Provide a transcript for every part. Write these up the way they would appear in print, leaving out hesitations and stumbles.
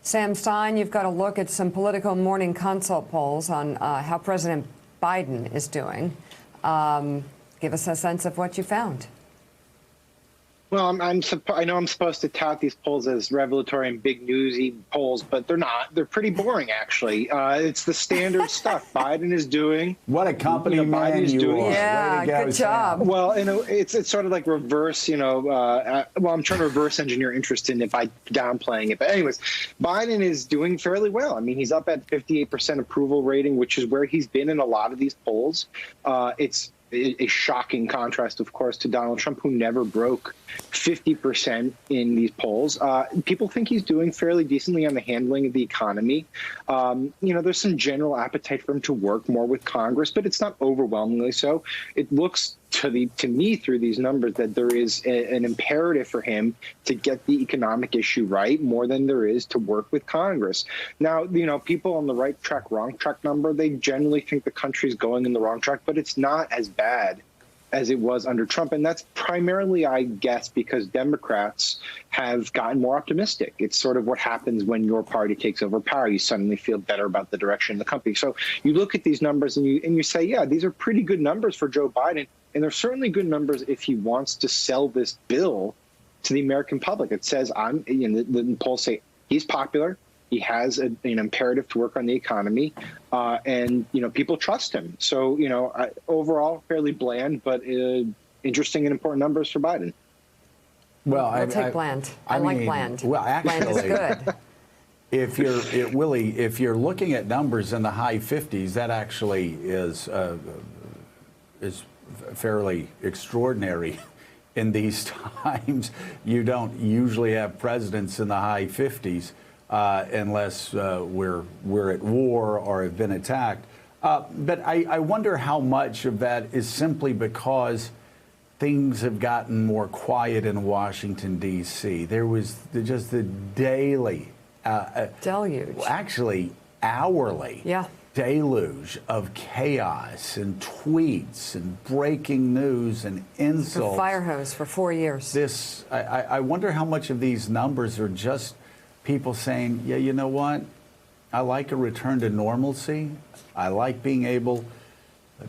Sam Stein, you've got to look at some Politico Morning Consult polls on how President Biden is doing. Give us a sense of what you found. Well, I know I'm supposed to tout these polls as revelatory and big newsy polls, but they're not. They're pretty boring, actually. It's the standard stuff Biden is doing. What a company man Biden is you doing. are. Yeah, good job. Well, it's sort of like reverse, well, I'm trying to reverse engineer interest in it by downplaying it. But anyways, Biden is doing fairly well. I mean, he's up at 58% approval rating, which is where he's been in a lot of these polls. It's a shocking contrast, of course, to Donald Trump, who never broke 50% in these polls. People think he's doing fairly decently on the handling of the economy. There's some general appetite for him to work more with Congress, but it's not overwhelmingly so. It looks to me through these numbers that there is an imperative for him to get the economic issue right more than there is to work with Congress. Now, people on the right track, wrong track number, they generally think the country's going in the wrong track, but it's not as bad as it was under Trump. And that's primarily, I guess, because Democrats have gotten more optimistic. It's sort of what happens when your party takes over power. You suddenly feel better about the direction of the country. So you look at these numbers and you say, yeah, these are pretty good numbers for Joe Biden. And they're certainly good numbers if he wants to sell this bill to the American public. It says, the polls say he's popular. He has an imperative to work on the economy, and people trust him. So overall, fairly bland, but interesting and important numbers for Biden. Well, we'll take bland. I like bland. Well, actually, bland is good. If you're looking at numbers in the high 50s, that actually is fairly extraordinary. In these times, you don't usually have presidents in the high 50s. Unless we're at war or have been attacked. But I wonder how much of that is simply because things have gotten more quiet in Washington, D.C. There was just the daily deluge, actually hourly deluge of chaos and tweets and breaking news and insults. A fire hose for 4 years. I wonder how much of these numbers are just people saying, yeah, you know what? I like a return to normalcy. I like being able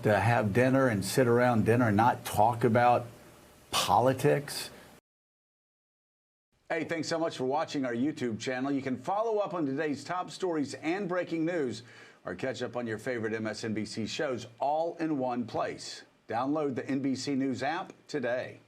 to have dinner and sit around dinner and not talk about politics. Hey, thanks so much for watching our YouTube channel. You can follow up on today's top stories and breaking news or catch up on your favorite MSNBC shows all in one place. Download the NBC News app today.